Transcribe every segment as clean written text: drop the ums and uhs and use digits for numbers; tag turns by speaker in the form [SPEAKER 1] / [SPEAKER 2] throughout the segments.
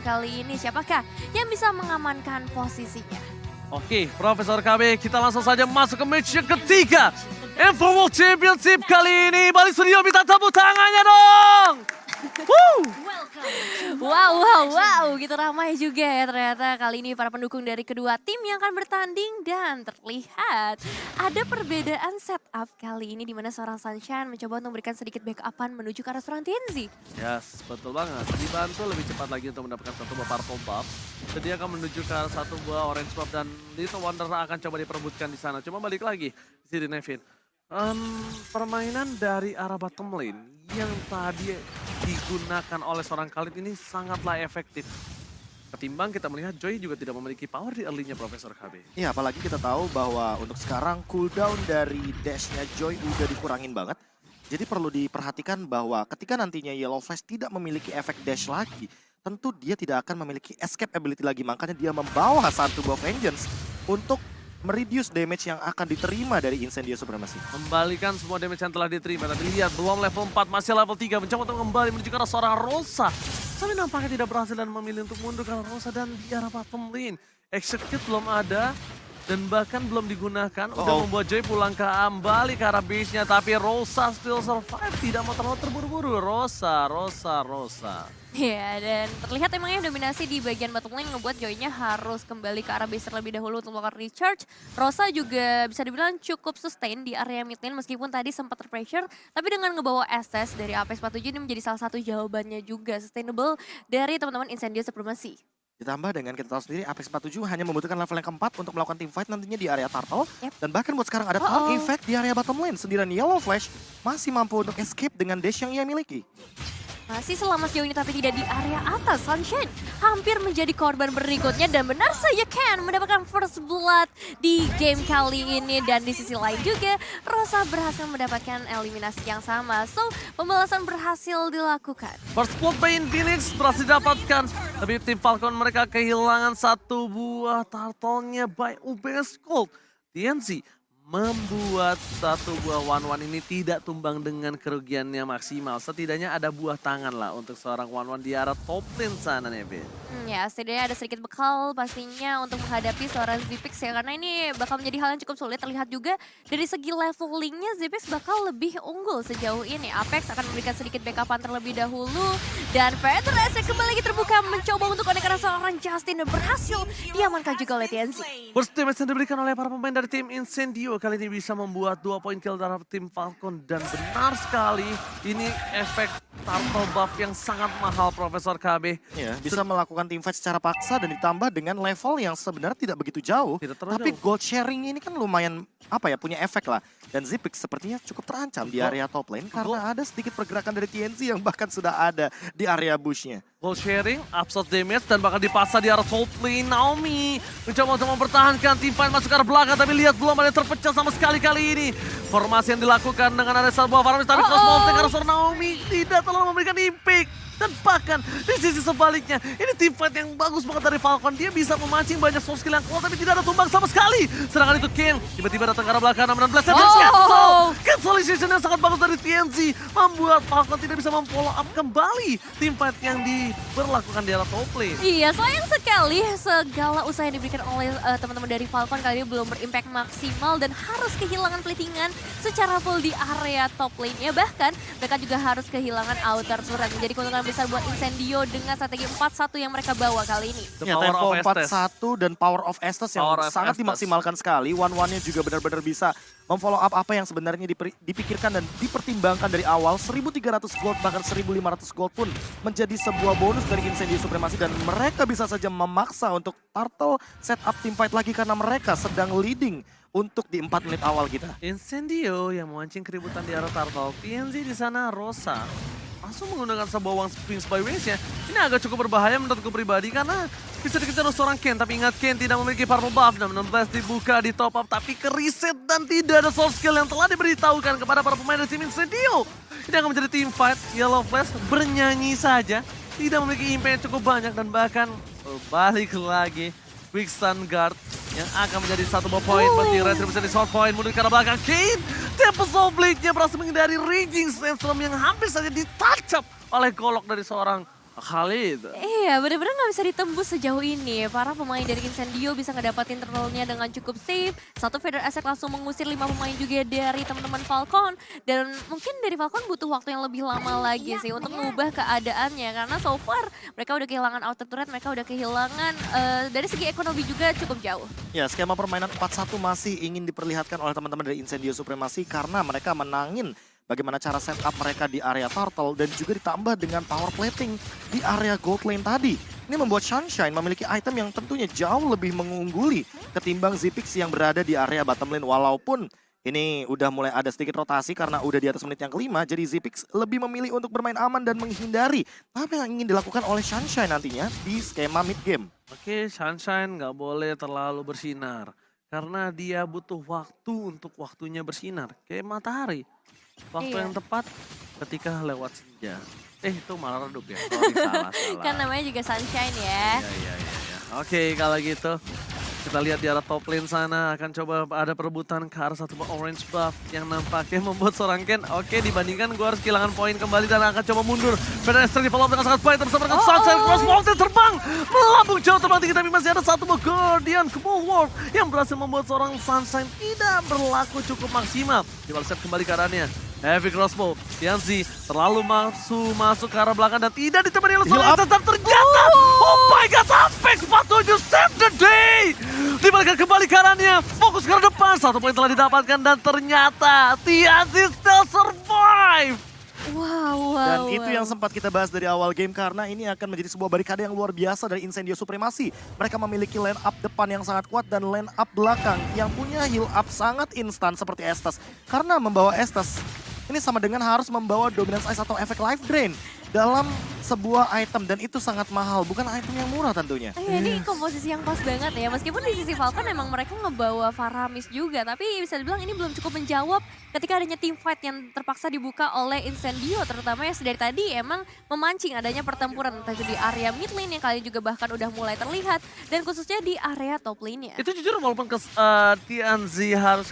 [SPEAKER 1] kali ini. Siapakah yang bisa mengamankan posisinya?
[SPEAKER 2] Oke, Profesor KB, kita langsung saja masuk ke match yang ketiga. Info World Championship kali ini. Balik studio minta tepuk tangannya dong. Woo!
[SPEAKER 1] Wow, gitu ramai juga ya ternyata kali ini para pendukung dari kedua tim yang akan bertanding dan terlihat ada perbedaan setup kali ini di mana seorang Sunshine mencoba untuk memberikan sedikit backupan menuju ke arah seorang TNZ.
[SPEAKER 2] Yes, betul banget. Dibantu lebih cepat lagi untuk mendapatkan satu buah purple buff. Jadi akan menuju ke arah satu buah orange buff dan Little Wonder akan coba diperebutkan di sana. Cuma balik lagi di sini Nevin. Permainan dari arah bottom lane yang tadi digunakan oleh seorang Khalid ini sangatlah efektif. Ketimbang kita melihat Joy juga tidak memiliki power di early-nya Profesor KB.
[SPEAKER 3] Iya, apalagi kita tahu bahwa untuk sekarang cooldown dari dash-nya Joy udah dikurangin banget. Jadi perlu diperhatikan bahwa ketika nantinya Yellow Flash tidak memiliki efek dash lagi, tentu dia tidak akan memiliki escape ability lagi. Makanya dia membawa satu buff Vengeance untuk mereduce damage yang akan diterima dari Incendio Supremacy.
[SPEAKER 2] Kembalikan semua damage yang telah diterima. Tapi lihat belum level 4, masih level 3. Mencoba untuk kembali menuju ke arah seorang Rosa. Tapi nampaknya tidak berhasil dan memilih untuk mundur karena Rosa dan di arah bottom lane. Execute belum ada. Dan bahkan belum digunakan. Udah membuat Joy pulang kembali ke arah base-nya. Tapi Rosa still survive. Tidak mau terlalu terburu-buru. Rosa.
[SPEAKER 1] Ya, dan terlihat emangnya dominasi di bagian bottom lane ngebuat Joy-nya harus kembali ke arah base terlebih dahulu untuk melakukan recharge. Rosa juga bisa dibilang cukup sustain di area mid lane meskipun tadi sempat terpressure. Tapi dengan ngebawa SS dari Apex 47 ini menjadi salah satu jawabannya juga sustainable dari teman-teman Incendio Supremacy.
[SPEAKER 3] Ditambah dengan kita tahu sendiri Apex 47 hanya membutuhkan level yang keempat untuk melakukan teamfight nantinya di area turtle. Dan bahkan buat sekarang ada turtle effect di area bottom lane. Sendirian Yellow Flash masih mampu untuk escape dengan dash yang ia miliki.
[SPEAKER 1] Masih selama sejauh ini tapi tidak di area atas. Sunshine hampir menjadi korban berikutnya dan benar saja Ken mendapatkan first blood di game kali ini. Dan di sisi lain juga Rosa berhasil mendapatkan eliminasi yang sama. So pembalasan berhasil dilakukan.
[SPEAKER 2] First blood by Phoenix berhasil didapatkan. Tapi tim Falcon mereka kehilangan satu buah turtle-nya by UBS Gold. TNC membuat satu buah one-one ini tidak tumbang dengan kerugiannya maksimal. Setidaknya ada buah tangan lah untuk seorang one-one di arah top lane sana, Nevin.
[SPEAKER 1] Ya, setidaknya ada sedikit bekal pastinya untuk menghadapi seorang Zipix ya. Karena ini bakal menjadi hal yang cukup sulit. Terlihat juga dari segi levelingnya Zipix bakal lebih unggul sejauh ini. Apex akan memberikan sedikit backupan terlebih dahulu. Dan Petres yang kembali lagi terbuka mencoba untuk connect karena seorang Justin dan berhasil diamankan juga oleh TNC.
[SPEAKER 2] Burst damage yang diberikan oleh para pemain dari tim Incendio kali ini bisa membuat 2 poin kill dari tim Falcon. Dan benar sekali ini efek turtle buff yang sangat mahal Profesor KB.
[SPEAKER 3] Ya, bisa melakukan teamfight secara paksa dan ditambah dengan level yang sebenarnya tidak begitu jauh. Tapi gold sharing ini kan lumayan punya efek lah. Dan Zipix sepertinya cukup terancam di area top lane karena ada sedikit pergerakan dari TNC yang bahkan sudah ada di area bush-nya.
[SPEAKER 2] Gold sharing, absorb damage dan bakal dipasang di arah top lane. Naomi mencoba untuk mempertahankan tim fight masuk ke arah belakang. Tapi lihat belum ada yang terpecah sama sekali kali ini. Formasi yang dilakukan dengan ada sebuah Faramis. Tapi cross molting karena seorang Naomi tidak terlalu memberikan impact. Dan bahkan di sisi sebaliknya, ini tim fight yang bagus banget dari Falcon. Dia bisa memancing banyak soft skill yang kuat tapi tidak ada tumbang sama sekali. Serangan itu Ken, tiba-tiba datang ke arah belakang dan blast cancellation yang sangat bagus dari TNC. Membuat Falcon tidak bisa memfollow up kembali tim fight yang diberlakukan di arah top lane.
[SPEAKER 1] Iya, sayang sekali segala usaha yang diberikan oleh teman-teman dari Falcon kali ini belum berimpact maksimal dan harus kehilangan platingan secara full di area top lane-nya. Bahkan mereka juga harus kehilangan outer turret. Menjadi keuntungan besar buat Incendio dengan strategi 4-1 yang mereka bawa kali ini.
[SPEAKER 3] Ya, tempo 4-1 dan Power of Estes yang sangat dimaksimalkan sekali. One-one-nya juga benar-benar bisa memfollow up apa yang sebenarnya dipikirkan dan dipertimbangkan dari awal. 1.300 gold bahkan 1.500 gold pun menjadi sebuah bonus dari Incendio Supremacy. Dan mereka bisa saja memaksa untuk Turtle setup teamfight lagi karena mereka sedang leading untuk di 4 menit awal kita.
[SPEAKER 2] Incendio yang memancing keributan di arah Turtle. PNZ di sana Rosa langsung menggunakan sebuah One Spring Spy Waves-nya. Ini agak cukup berbahaya menurutku pribadi karena bisa dikejar oleh seorang Ken. Tapi ingat Ken tidak memiliki purple buff dan menembus dibuka di top up. Tapi kereset dan tidak ada soft skill yang telah diberitahukan kepada para pemain dari tim Incendio. Ini akan menjadi team fight. Yellow Flash bernyanyi saja. Tidak memiliki impact yang cukup banyak dan bahkan balik lagi. Quick Stun Guard yang akan menjadi satu poin bagi Retribution di short point. Mundur ke arah belakang. Kane, Tempest Blade-nya berhasil menghindari Raging Sandstorm yang hampir saja ditacap oleh golok dari seorang Khalid.
[SPEAKER 1] Iya, bener-bener nggak bisa ditembus sejauh ini. Para pemain dari Incendio bisa ngedapatin turtle-nya dengan cukup safe. Satu Feather Asset langsung mengusir 5 pemain juga dari teman-teman Falcon. Dan mungkin dari Falcon butuh waktu yang lebih lama lagi sih untuk mengubah keadaannya. Karena so far mereka udah kehilangan outer turret, mereka udah kehilangan dari segi ekonomi juga cukup jauh.
[SPEAKER 3] Ya, skema permainan 4-1 masih ingin diperlihatkan oleh teman-teman dari Incendio Supremacy karena mereka menangin bagaimana cara setup mereka di area turtle dan juga ditambah dengan power plating di area gold lane tadi. Ini membuat Sunshine memiliki item yang tentunya jauh lebih mengungguli ketimbang Zipix yang berada di area bottom lane. Walaupun ini udah mulai ada sedikit rotasi karena udah di atas menit yang kelima, jadi Zipix lebih memilih untuk bermain aman dan menghindari apa yang ingin dilakukan oleh Sunshine nantinya di skema mid game.
[SPEAKER 2] Oke, Sunshine nggak boleh terlalu bersinar. Karena dia butuh waktu untuk waktunya bersinar. Kayak matahari. Waktu yang tepat ketika lewat senja. Itu malah redup ya. Sorry, salah.
[SPEAKER 1] Kan namanya juga Sunshine ya.
[SPEAKER 2] Iya. Oke, kalau gitu. Kita lihat di arah top lane sana akan coba ada perebutan ke arah satu orange buff yang nampaknya membuat seorang Ken. Oke, dibandingkan gue harus kehilangan poin kembali dan akan coba mundur. Pedestrian di follow up dengan sangat baik bersama dengan Sunshine Cross Mountain terbang. Melambung jauh terbang tinggi tapi masih ada satu Guardian ke Bulwark yang berhasil membuat seorang Sunshine tidak berlaku cukup maksimal. Dibalaskan kembali keadaannya. Heavy crossbow, Tianzi terlalu masuk ke arah belakang dan tidak ditemani oleh seorang tetap ternyata. Oh my god, sampai 47 save the day. Dibalikan kembali karannya, fokus ke arah depan. Satu poin telah didapatkan dan ternyata Tianzi still survive.
[SPEAKER 1] Wow.
[SPEAKER 3] Dan itu yang sempat kita bahas dari awal game karena ini akan menjadi sebuah barikade yang luar biasa dari Incendio Supremacy. Mereka memiliki line up depan yang sangat kuat dan line up belakang yang punya heal up sangat instan seperti Estes. Karena membawa Estes ini sama dengan harus membawa Dominance Ice atau efek Life Drain dalam sebuah item dan itu sangat mahal, bukan item yang murah tentunya.
[SPEAKER 1] Ini komposisi yang pas banget ya, meskipun di sisi Falcon emang mereka ngebawa Faramis juga, tapi bisa dibilang ini belum cukup menjawab ketika adanya team fight yang terpaksa dibuka oleh Incendio, terutama yang dari tadi emang memancing adanya pertempuran entah itu di area mid lane yang kalian juga bahkan udah mulai terlihat, dan khususnya di area top lane-nya.
[SPEAKER 2] Itu jujur walaupun Tianzi harus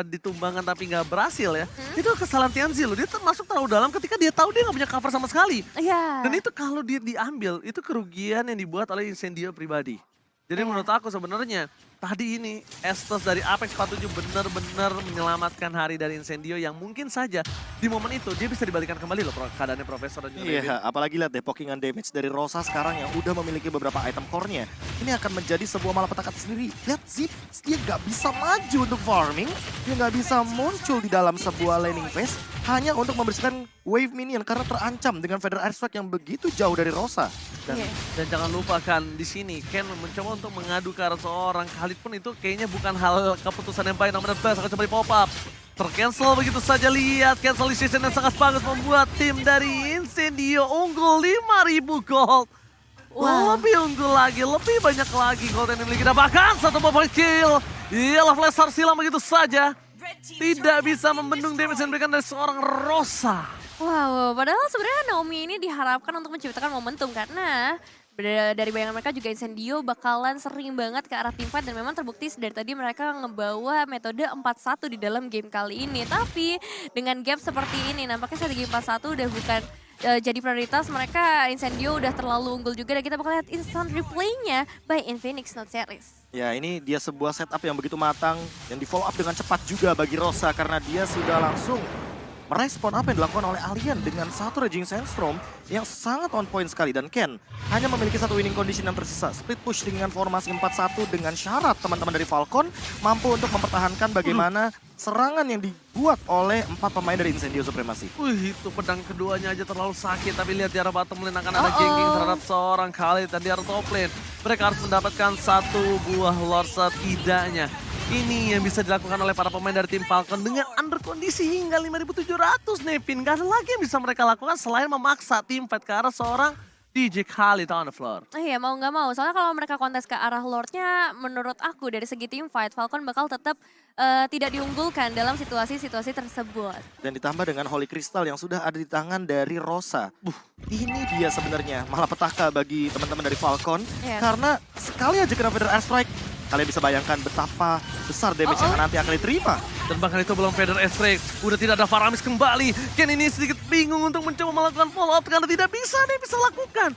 [SPEAKER 2] ditumbangkan tapi nggak berhasil ya, itu kesalahan Tianzi loh, dia masuk terlalu dalam ketika dia tahu dia nggak punya cover sama sekali.
[SPEAKER 1] Iya.
[SPEAKER 2] Dan itu kalau dia diambil, itu kerugian yang dibuat oleh Incendio pribadi. Jadi menurut aku sebenarnya tadi ini Estes dari Apex 47 benar-benar menyelamatkan hari dari Incendio yang mungkin saja di momen itu dia bisa dibalikan kembali loh keadaannya Profesor dan juga
[SPEAKER 3] Iya, apalagi lihat deh pokingan damage dari Rosa sekarang yang udah memiliki beberapa item core-nya. Ini akan menjadi sebuah malapetaka sendiri. Lihat Zip, dia nggak bisa maju untuk farming, dia nggak bisa muncul di dalam sebuah laning phase hanya untuk membersihkan wave minion karena terancam dengan Feather Airstrike yang begitu jauh dari Rosa.
[SPEAKER 2] Dan jangan lupakan di sini Ken mencoba untuk mengadu ke arah seorang Khalid pun itu kayaknya bukan hal keputusan yang baik, namun Bas akan coba di pop up. Tercancel begitu saja, lihat cancellation yang sangat bagus membuat tim dari Incendio unggul 5.000 gold.
[SPEAKER 1] Wow.
[SPEAKER 2] Lebih unggul lagi, lebih banyak lagi gold yang dimiliki. Dan bahkan satu bubble kill. Ialah Flasher silang begitu saja. Tidak bisa membendung damage yang diberikan dari seorang Rosa.
[SPEAKER 1] Wow, padahal sebenarnya Naomi ini diharapkan untuk menciptakan momentum karena dari bayangan mereka juga Incendio bakalan sering banget ke arah teamfight dan memang terbukti dari tadi mereka ngebawa metode 4-1 di dalam game kali ini. Tapi dengan gap seperti ini nampaknya strategi 4-1 udah bukan jadi prioritas mereka. Incendio udah terlalu unggul juga dan kita bakal lihat instant replaynya by Infinix Note Series.
[SPEAKER 3] Ya, ini dia sebuah setup yang begitu matang yang di follow up dengan cepat juga bagi Rosa karena dia sudah langsung merespon apa yang dilakukan oleh Alien dengan satu Raging Sandstorm yang sangat on point sekali. Dan Ken hanya memiliki satu winning condition yang tersisa. Split push dengan formasi 4-1 dengan syarat teman-teman dari Falcon mampu untuk mempertahankan bagaimana serangan yang dibuat oleh 4 pemain dari Incendio Supremacy.
[SPEAKER 2] Itu pedang keduanya aja terlalu sakit. Tapi lihat di arah bottom lane akan ada ganking terhadap seorang Khalid. Dan di arah top lane mereka harus mendapatkan satu buah Lord setidaknya. Ini yang bisa dilakukan oleh para pemain dari tim Falcon dengan under kondisi hingga 5.700 Nevin. Gak ada lagi yang bisa mereka lakukan selain memaksa tim fight ke arah seorang DJ Khalid on the floor.
[SPEAKER 1] Iya, mau nggak mau. Soalnya kalau mereka kontes ke arah Lordnya, menurut aku dari segi team fight, Falcon bakal tetap tidak diunggulkan dalam situasi-situasi tersebut. Dan
[SPEAKER 3] ditambah dengan Holy Crystal yang sudah ada di tangan dari Rosa. Ini dia sebenarnya malapetaka bagi teman-teman dari Falcon. Karena sekali aja kena Feather Airstrike, kalian bisa bayangkan betapa besar damage yang nanti akan diterima.
[SPEAKER 2] Dan bahkan itu belum Feather Airstrike, udah tidak ada Faramis kembali. Ken ini sedikit bingung untuk mencoba melakukan follow up karena tidak bisa, dia bisa lakukan.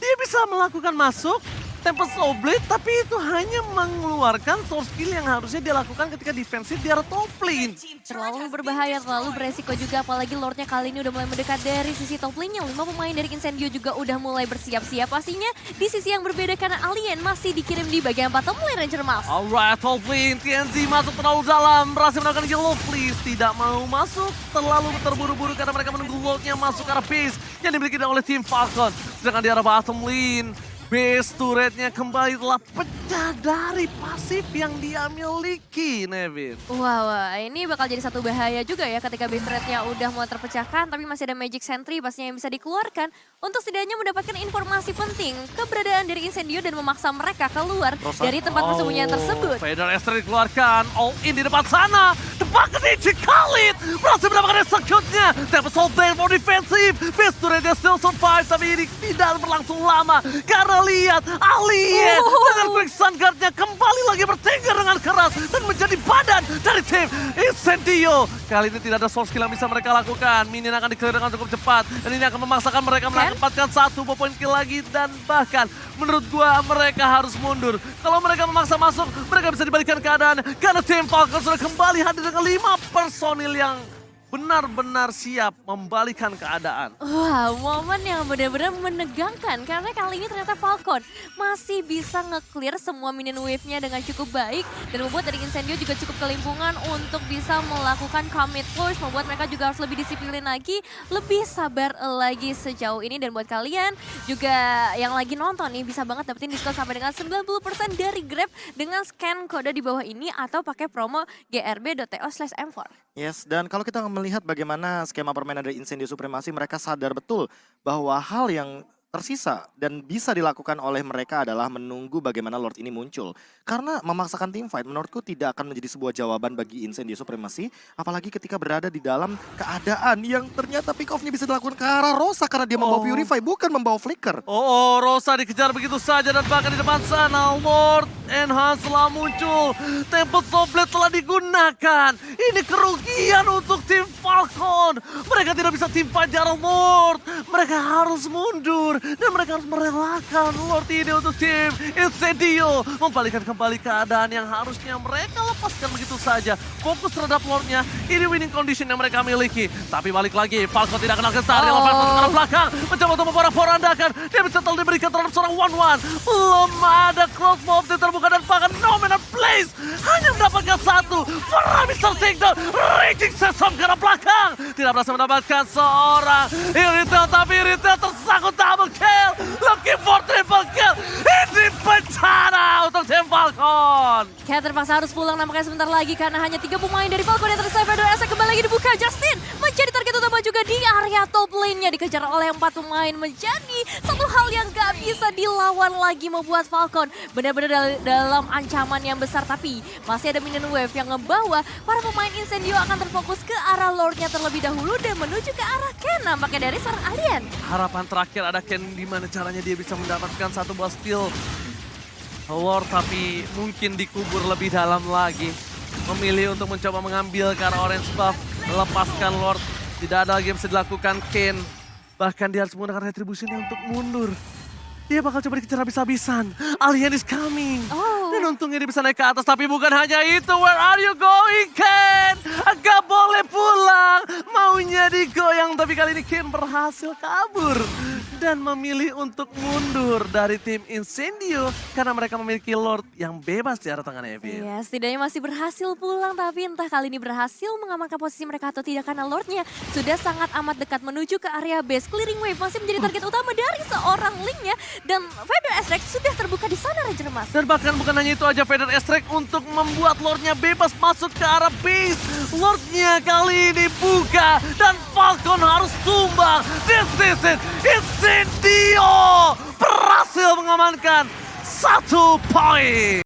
[SPEAKER 2] Dia bisa melakukan masuk, Tempest Oblate, tapi itu hanya mengeluarkan source skill yang harusnya dia lakukan ketika defensif di arah top lane.
[SPEAKER 1] Terlalu berbahaya, terlalu beresiko juga, apalagi Lordnya kali ini udah mulai mendekat dari sisi top lane-nya. 5 pemain dari Incendio juga udah mulai bersiap-siap pastinya di sisi yang berbeda karena Alien masih dikirim di bagian bottom lane Ranger Mas.
[SPEAKER 2] Alright, top lane, TNZ masuk terlalu dalam, berhasil melakukan yellow please, tidak mau masuk, terlalu terburu-buru karena mereka menunggu Lordnya masuk ke arah base yang dimiliki oleh tim Falcon. Sedangkan di arah bottom lane, base turretnya kembali telah pecah dari pasif yang dia miliki, Nevin.
[SPEAKER 1] Wah, ini bakal jadi satu bahaya juga ya ketika base turretnya udah mulai terpecahkan, tapi masih ada Magic Sentry pastinya yang bisa dikeluarkan untuk setidaknya mendapatkan informasi penting keberadaan dari Incendio dan memaksa mereka keluar dari tempat persembunyian tersebut.
[SPEAKER 2] Vader Esther dikeluarkan, all in di depan sana, tebak DJ Khalid berhasil mendapatkan execute-nya. Tempest Oblate for defensive, base turretnya still survive, tapi ini tidak berlangsung lama karena lihat Alien dengan quick sun guard-nya kembali lagi bertengger dengan keras dan menjadi badan dari tim Incendio. Kali ini tidak ada source skill yang bisa mereka lakukan. Minion akan di-clear dengan cukup cepat dan ini akan memaksakan mereka mendapatkan 1 poin kill lagi dan bahkan menurut gua mereka harus mundur. Kalau mereka memaksa masuk, mereka bisa dibalikan keadaan karena tim Falcon sudah kembali hadir dengan 5 personil yang benar-benar siap membalikan keadaan.
[SPEAKER 1] Wah, momen yang benar-benar menegangkan karena kali ini ternyata Falcon masih bisa nge-clear semua minion wave-nya dengan cukup baik dan membuat dari Incendio juga cukup kelimpungan untuk bisa melakukan commit push, membuat mereka juga harus lebih disiplin lagi, lebih sabar lagi sejauh ini. Dan buat kalian juga yang lagi nonton nih bisa banget dapetin diskon sampai dengan 90% dari Grab dengan scan kode di bawah ini atau pakai promo grb.to/m4.
[SPEAKER 3] Yes, dan kalau kita melihat bagaimana skema permainan dari Incendio Supremacy, mereka sadar betul bahwa hal yang tersisa dan bisa dilakukan oleh mereka adalah menunggu bagaimana Lord ini muncul. Karena memaksakan team fight menurutku tidak akan menjadi sebuah jawaban bagi Incendio Supremacy, apalagi ketika berada di dalam keadaan yang ternyata pick off-nya bisa dilakukan ke arah Rosa karena dia membawa Purify, bukan membawa Flicker.
[SPEAKER 2] Rosa dikejar begitu saja dan bahkan di depan sana Lord Enhance telah muncul. Tempest Oblate telah digunakan. Ini kerugian untuk tim Falcon. Mereka tidak bisa tim fight di arah Lord. Mereka harus mundur. Dan mereka harus merelakan Lord ini untuk tim Incendio. Membalikkan kembali keadaan yang harusnya mereka lepaskan begitu saja. Fokus terhadap Lordnya, ini winning condition yang mereka miliki. Tapi balik lagi, Falcon tidak kenal kesal. Dia lepas ke arah belakang, mencoba untuk memporak-porandakan. Dia bisa diberikan terhadap seorang 1-1. Belum ada crossbow yang terbuka dan bahkan Nomen Blaze hanya mendapatkan 1. Mr. Takedown, Raging Sesame ke arah belakang. Tidak berhasil mendapatkan seorang Irithel, tapi Irithel tersangkut double kill. Looking for triple kill. Ini bencana untuk tim Falcon.
[SPEAKER 1] Kayak terpaksa harus pulang nampaknya sebentar lagi karena hanya 3 pemain dari Falcon yang tersisa. Vader Esther kembali lagi dibuka. Justin menjadi target utama juga di area top lane-nya. Dikejar oleh 4 pemain menjadi satu hal yang gak bisa dilawan lagi, membuat Falcon benar-benar dalam ancaman yang besar. Tapi masih ada minion wave yang ngebawa para pemain Incendio akan terfokus ke arah Lord-nya terlebih dahulu dan menuju ke arah Ken nampaknya dari seorang Alien.
[SPEAKER 2] Harapan terakhir ada Ken, di mana caranya dia bisa mendapatkan 1 buah steal Lord, tapi mungkin dikubur lebih dalam lagi. Memilih untuk mencoba mengambil ke arah orange buff, melepaskan Lord. Tidak ada lagi yang bisa dilakukan Ken. Bahkan dia harus menggunakan retribution untuk mundur. Dia bakal coba dikejar habis-habisan. Alien is coming. Dan untungnya dia bisa naik ke atas. Tapi bukan hanya itu. Where are you going, Ken? Gak boleh pulang. Maunya digoyang. Tapi kali ini Ken berhasil kabur. Dan memilih untuk mundur dari tim Incendio. Karena mereka memiliki Lord yang bebas di arah tengah Nevin.
[SPEAKER 1] Iya, setidaknya masih berhasil pulang. Tapi entah kali ini berhasil mengamankan posisi mereka atau tidak. Karena Lordnya sudah sangat amat dekat menuju ke area base. Clearing wave masih menjadi target utama dari seorang Link-nya. Dan Vader Esther sudah terbuka di sana, Ranger Mas.
[SPEAKER 2] Dan bahkan bukan hanya itu aja, Vader Esther untuk membuat Lordnya bebas masuk ke arah base. Lordnya kali ini buka dan Falcon harus tumbang. This is it, Incendio berhasil mengamankan 1 poin.